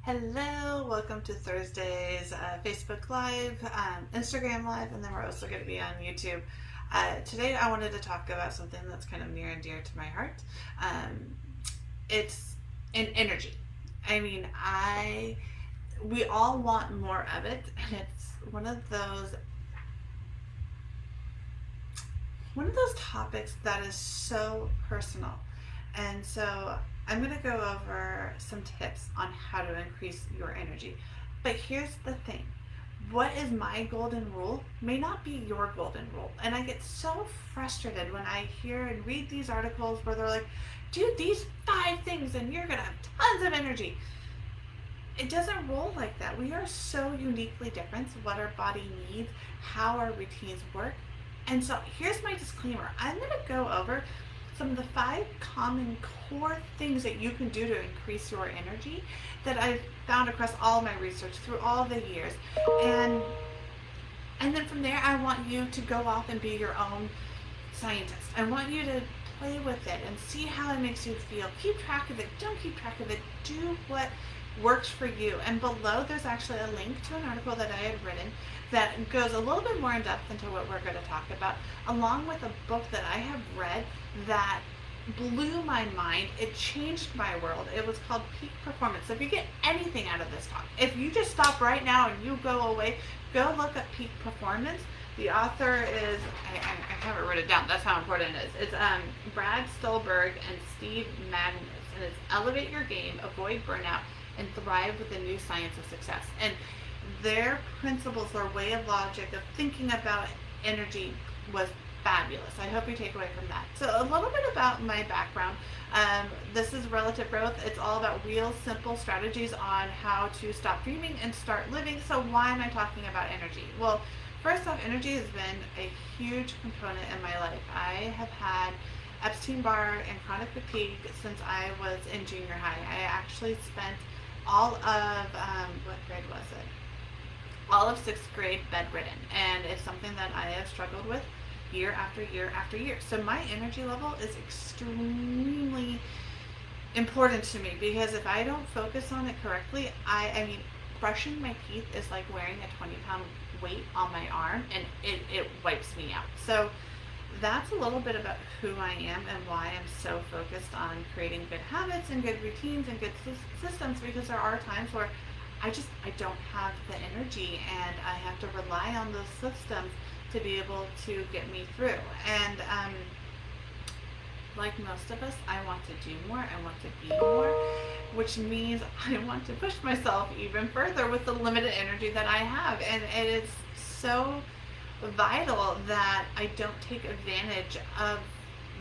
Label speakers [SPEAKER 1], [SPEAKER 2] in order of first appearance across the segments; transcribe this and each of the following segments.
[SPEAKER 1] Hello, welcome to Thursday's Facebook Live, Instagram Live, and then we're also going to be on YouTube. Today I wanted to talk about something that's kind of near and dear to my heart. Um, it's an energy. I mean, we all want more of it, and it's one of those topics that is so personal. And so I'm going to go over some tips on how to increase your energy. But here's the thing. What is my golden rule may not be your golden rule. And I get so frustrated when I hear and read these articles where they're like, do these 5 things and you're going to have tons of energy. It doesn't roll like that. We are so uniquely different, what our body needs, how our routines work. And so here's my disclaimer. I'm going to go over some of the 5 common core things that you can do to increase your energy that I've found across all my research through all the years. And then from there, I want you to go off and be your own scientist. I want you to play with it and see how it makes you feel. Keep track of it. Don't keep track of it. Do what works for you. And below, there's actually a link to an article that I had written that goes a little bit more in depth into what we're going to talk about, along with a book that I have read that blew my mind. It changed my world. It was called Peak Performance. So if you get anything out of this talk, if you just stop right now and you go away, go look up Peak Performance. The author is, I haven't written it down, that's how important it is. It's Brad Stulberg and Steve Magnus, and it's Elevate Your Game, Avoid Burnout, and Thrive with the New Science of Success. And their principles, their way of logic, of thinking about energy was fabulous. I hope you take away from that. So a little bit about my background. This is Relative Growth. It's all about real simple strategies on how to stop dreaming and start living. So why am I talking about energy? Well, first off, energy has been a huge component in my life. I have had Epstein-Barr and chronic fatigue since I was in junior high. I actually spent all of, what grade was it? All of 6th grade bedridden, and it's something that I have struggled with year after year after year. So my energy level is extremely important to me, because if I don't focus on it correctly, I mean, brushing my teeth is like wearing a 20-pound weight on my arm, and it wipes me out. So that's a little bit about who I am and why I'm so focused on creating good habits and good routines and good systems, because there are times where I don't have the energy, and I have to rely on those systems to be able to get me through. And like most of us, I want to do more, I want to be more, which means I want to push myself even further with the limited energy that I have. And it is so vital that I don't take advantage of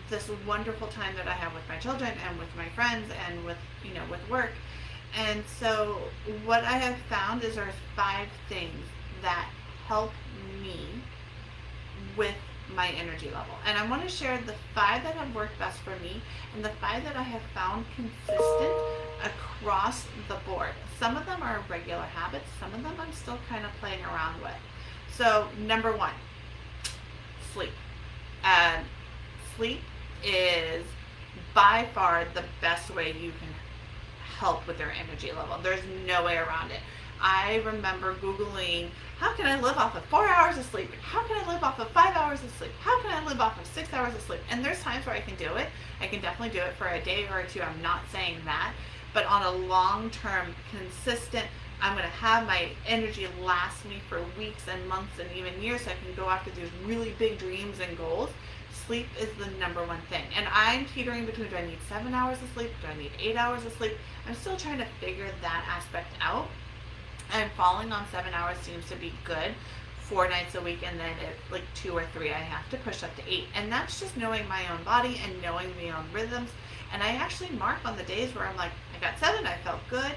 [SPEAKER 1] this wonderful time that I have with my children and with my friends and with work. And so what I have found is there's 5 things that help me with my energy level. And I want to share the 5 that have worked best for me and the 5 that I have found consistent across the board. Some of them are regular habits, some of them I'm still kind of playing around with. So number 1, sleep. Sleep is by far the best way you can help with their energy level. There's no way around it. I remember Googling, how can I live off of 4 hours of sleep? How can I live off of 5 hours of sleep? How can I live off of 6 hours of sleep? And there's times where I can do it. I can definitely do it for a day or 2. I'm not saying that. But on a long-term, consistent, I'm going to have my energy last me for weeks and months and even years, so I can go after these really big dreams and goals. Sleep is the number 1 thing. And I'm teetering between, do I need 7 hours of sleep? Do I need 8 hours of sleep? I'm still trying to figure that aspect out. And falling on 7 hours seems to be good 4 nights a week, and then at like 2 or 3 I have to push up to 8. And that's just knowing my own body and knowing my own rhythms. And I actually mark on the days where I'm like, I got 7, I felt good.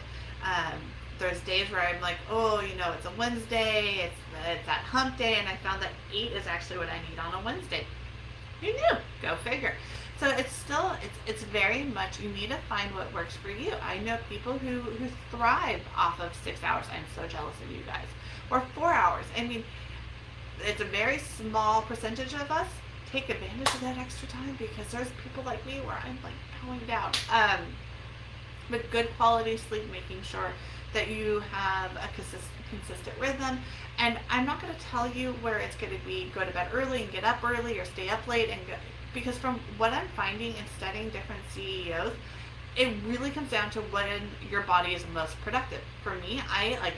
[SPEAKER 1] There's days where I'm like, oh, it's a Wednesday, it's that hump day, and I found that 8 is actually what I need on a Wednesday. Who knew? Go figure. So it's very much, you need to find what works for you. I know people who thrive off of 6 hours. I'm so jealous of you guys. Or 4 hours. I mean, it's a very small percentage of us. Take advantage of that extra time, because there's people like me where I'm like going down. but good quality sleep, making sure that you have a consistent rhythm. And I'm not going to tell you where it's going to be go to bed early and get up early or stay up late, and go, because from what I'm finding in studying different CEOs, it really comes down to when your body is most productive. For me, I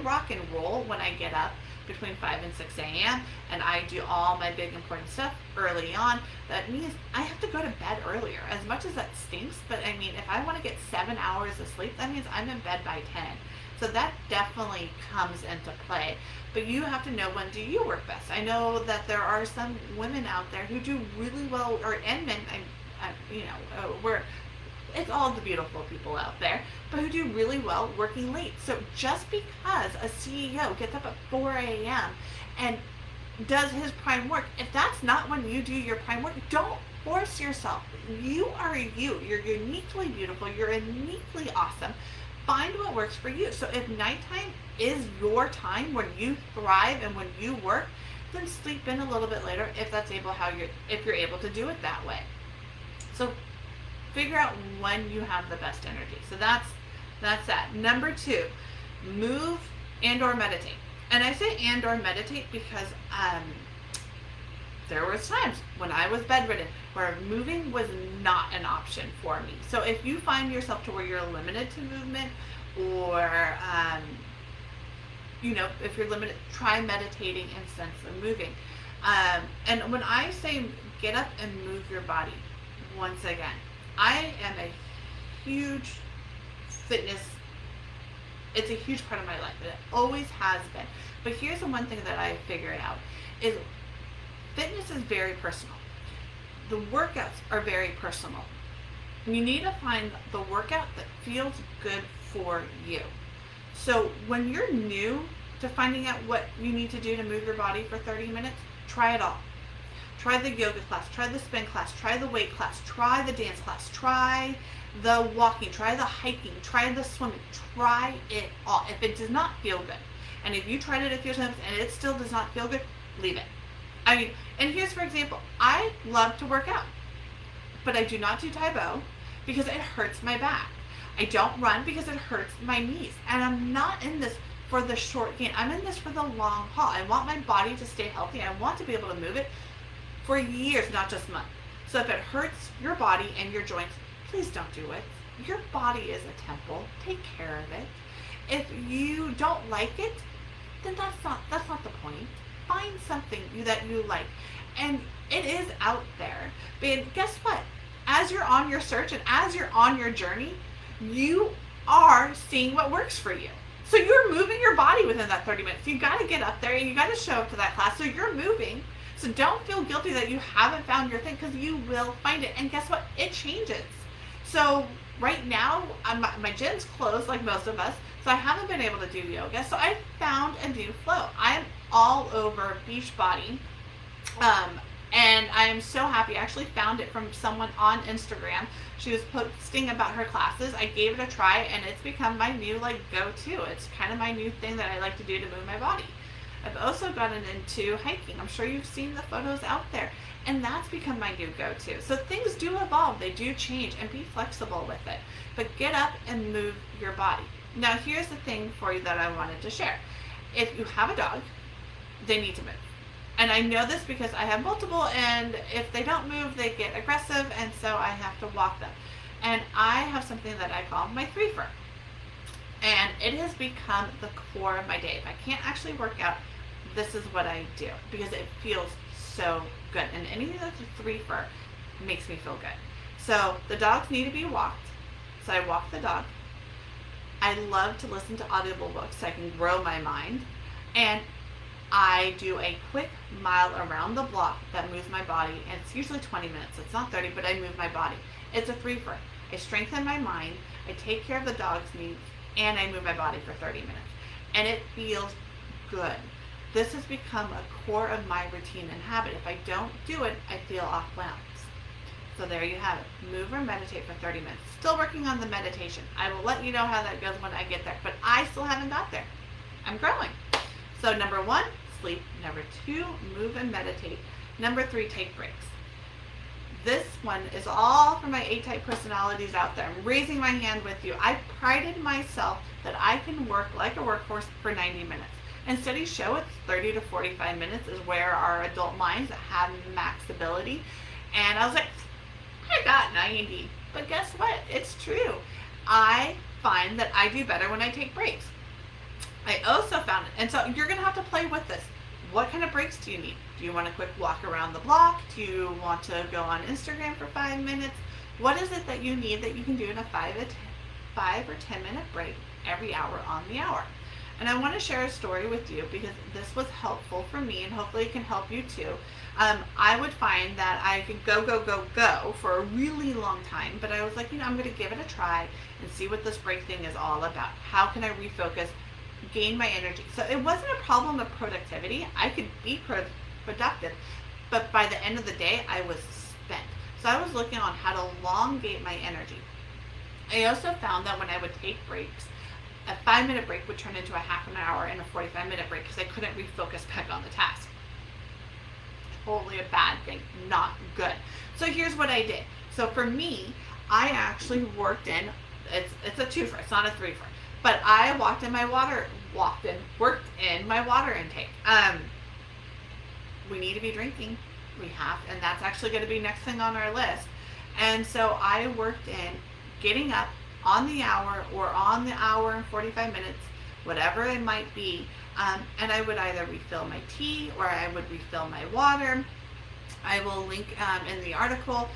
[SPEAKER 1] rock and roll when I get up between 5 and 6 a.m. and I do all my big important stuff early on. That means I have to go to bed earlier. As much as that stinks, but I mean, if I want to get 7 hours of sleep, that means I'm in bed by 10. So that definitely comes into play. But you have to know, when do you work best? I know that there are some women out there who do really well, and men, we're it's all the beautiful people out there, but who do really well working late. So just because a CEO gets up at 4 a.m. and does his prime work, if that's not when you do your prime work, don't force yourself. You are you. You're uniquely beautiful. You're uniquely awesome. Find what works for you. So if nighttime is your time when you thrive and when you work, then sleep in a little bit later if you're able to do it that way. So figure out when you have the best energy. So that's that. Number 2, move and or meditate. And I say and or meditate because there was times when I was bedridden where moving was not an option for me. So if you find yourself to where you're limited to movement, or if you're limited, try meditating instead of moving. And when I say get up and move your body, once again, I am a huge fitness, it's a huge part of my life. It always has been. But here's the one thing that I figured out is fitness is very personal. The workouts are very personal. You need to find the workout that feels good for you. So when you're new to finding out what you need to do to move your body for 30 minutes, try it all. Try the yoga class, try the spin class, try the weight class, try the dance class, try the walking, try the hiking, try the swimming, try it all. If it does not feel good, and if you tried it a few times and it still does not feel good, leave it. I mean, and here's for example, I love to work out, but I do not do Tai Bo because it hurts my back. I don't run because it hurts my knees. And I'm not in this for the short gain. I'm in this for the long haul. I want my body to stay healthy. I want to be able to move it for years, not just months. So if it hurts your body and your joints, please don't do it. Your body is a temple. Take care of it. If you don't like it, then that's not the point. Find something that you like. And it is out there. But guess what? As you're on your search and as you're on your journey, you are seeing what works for you. So you're moving your body within that 30 minutes. You got to get up there and you got to show up to that class. So you're moving. So don't feel guilty that you haven't found your thing, because you will find it. And guess what? It changes. So right now, my gym's closed like most of us, so I haven't been able to do yoga. So I found a new flow. I'm all over Beachbody, and I am so happy. I actually found it from someone on Instagram. She was posting about her classes. I gave it a try, and it's become my new go-to. It's kind of my new thing that I like to do to move my body. I've also gotten into hiking. I'm sure you've seen the photos out there. And that's become my new go-to. So things do evolve. They do change, and be flexible with it. But get up and move your body. Now, here's the thing for you that I wanted to share. If you have a dog, they need to move. And I know this because I have multiple, and if they don't move, they get aggressive, and so I have to walk them. And I have something that I call my 3-fer. And it has become the core of my day. If I can't actually work out, this is what I do, because it feels so good. And anything that's a 3-fer makes me feel good. So the dogs need to be walked. So I walk the dog. I love to listen to audible books so I can grow my mind. And I do a quick mile around the block that moves my body. And it's usually 20 minutes. It's not 30, but I move my body. It's a 3-fer. I strengthen my mind. I take care of the dog's needs. And I move my body for 30 minutes. And it feels good. This has become a core of my routine and habit. If I don't do it, I feel off balance. So there you have it. Move or meditate for 30 minutes. Still working on the meditation. I will let you know how that goes when I get there. But I still haven't got there. I'm growing. So number 1, sleep. Number 2, move and meditate. Number 3, take breaks. this one is all for my A-type personalities out there. I'm raising my hand with you. I prided myself that I can work like a workhorse for 90 minutes. And studies show it's 30 to 45 minutes is where our adult minds have max ability. And I was like, I got 90. But guess what? It's true. I find that I do better when I take breaks. I also found it. And so you're going to have to play with this. What kind of breaks do you need? Do you want a quick walk around the block? Do you want to go on Instagram for 5 minutes? What is it that you need that you can do in a 5 or 10 minute break every hour on the hour? And I want to share a story with you because this was helpful for me and hopefully it can help you too. I would find that I could go for a really long time, but I was like, I'm going to give it a try and see what this break thing is all about. How can I refocus, gain my energy? So it wasn't a problem of productivity. I could be productive, but by the end of the day, I was spent. So I was looking on how to elongate my energy. I also found that when I would take breaks, a 5-minute break would turn into a half an hour and a 45-minute break because I couldn't refocus back on the task. Totally a bad thing, not good. So here's what I did. So for me, I actually worked in, it's a 2-fer, it's not a 3-fer, but I worked in my water intake. We need to be drinking. We have, and that's actually going to be next thing on our list. And so I worked in getting up on the hour or on the hour and 45 minutes, whatever it might be. And I would either refill my tea or I would refill my water. I will link in the article,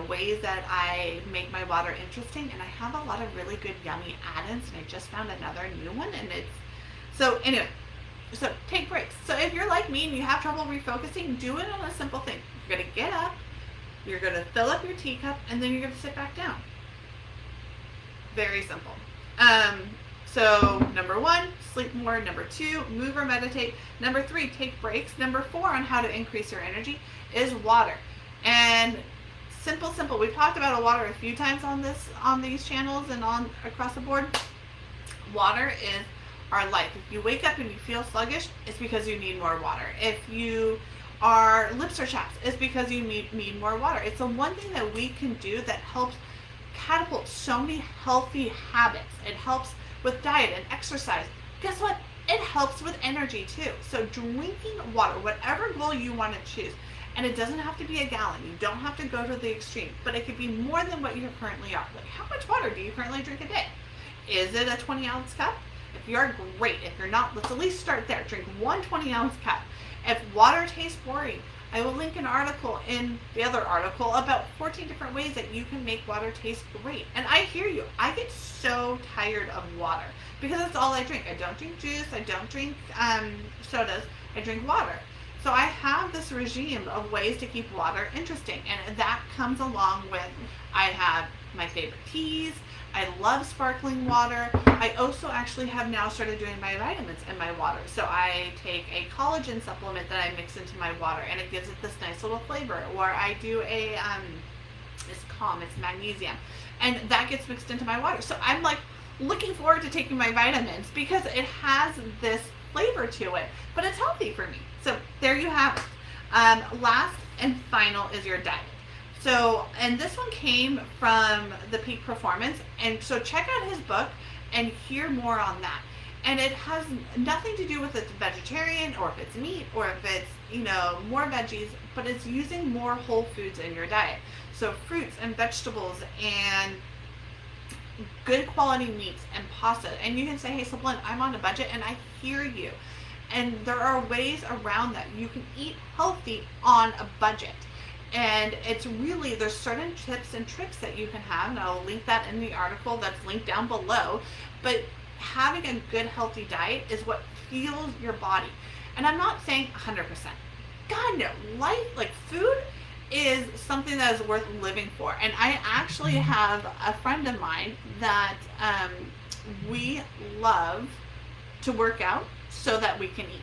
[SPEAKER 1] ways that I make my water interesting. And I have a lot of really good, yummy add-ins. And I just found another new one. And so take breaks. So if you're like me and you have trouble refocusing, do it on a simple thing. You're going to get up, you're going to fill up your teacup, and then you're going to sit back down. Very simple. So number 1, sleep more. Number 2, move or meditate. Number 3, take breaks. Number 4 on how to increase your energy is water. And simple. We've talked about water a few times on these channels and across the board. Water is our life. If you wake up and you feel sluggish, it's because you need more water. If you lips are chapped, it's because you need more water. It's the one thing that we can do that helps catapult so many healthy habits. It helps with diet and exercise. Guess what? It helps with energy too. So drinking water, whatever goal you want to choose, and it doesn't have to be a gallon. You don't have to go to the extreme, but it could be more than what you currently are. Like, how much water do you currently drink a day? Is it a 20-ounce cup? If you are, great. If you're not, let's at least start there. Drink one 20-ounce cup. If water tastes boring, I will link an article in the other article about 14 different ways that you can make water taste great. And I hear you. I get so tired of water because that's all I drink. I don't drink juice. I don't drink sodas. I drink water. So I have this regime of ways to keep water interesting. And that comes along with, I have my favorite teas. I love sparkling water. I also actually have now started doing my vitamins in my water. So I take a collagen supplement that I mix into my water and it gives it this nice little flavor. Or I do it's calm, it's magnesium. And that gets mixed into my water. So I'm like looking forward to taking my vitamins because it has this flavor to it, but it's healthy for me. So there you have it. Last and final is your diet. So, and this one came from the Peak Performance. And so check out his book and hear more on that. And it has nothing to do with if it's vegetarian or if it's meat or if it's, more veggies, but it's using more whole foods in your diet. So fruits and vegetables and good quality meats and pasta. And you can say, hey, Sabline, I'm on a budget, and I hear you. And there are ways around that. You can eat healthy on a budget. And it's really, there's certain tips and tricks that you can have, and I'll link that in the article that's linked down below. But having a good, healthy diet is what fuels your body. And I'm not saying 100%. God, no. Life, like food, is something that is worth living for. And I actually have a friend of mine that we love to work out so that we can eat.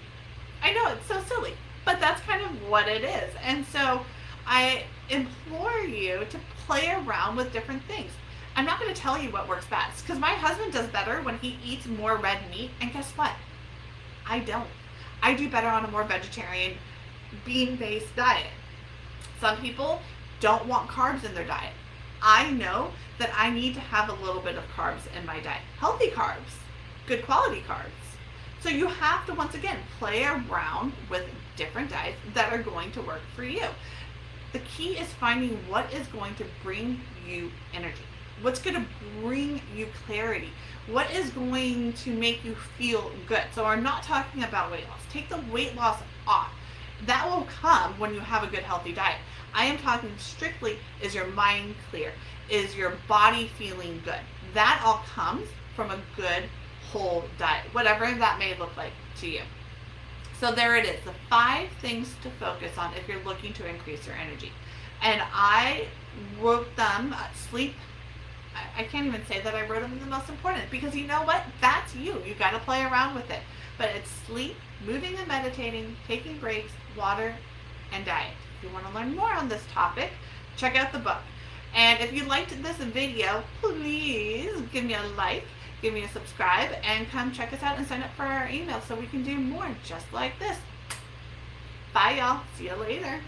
[SPEAKER 1] I know, it's so silly, but that's kind of what it is. And so I implore you to play around with different things. I'm not going to tell you what works best because my husband does better when he eats more red meat. And guess what? I don't. I do better on a more vegetarian, bean-based diet. Some people don't want carbs in their diet. I know that I need to have a little bit of carbs in my diet. Healthy carbs, good quality carbs. So you have to, once again, play around with different diets that are going to work for you. The key is finding what is going to bring you energy. What's going to bring you clarity? What is going to make you feel good? So we're not talking about weight loss. Take the weight loss off. That will come when you have a good, healthy diet. I am talking strictly, is your mind clear? Is your body feeling good? That all comes from a good, whole diet, whatever that may look like to you. So there it is, the 5 things to focus on if you're looking to increase your energy. And I wrote them, sleep. I can't even say that I wrote them the most important, because you know what? That's you. You got to play around with it. But it's sleep, moving and meditating, taking breaks, water, and diet. If you want to learn more on this topic, check out the book. And if you liked this video, please give me a like, give me a subscribe, and come check us out and sign up for our email so we can do more just like this. Bye, y'all. See you later.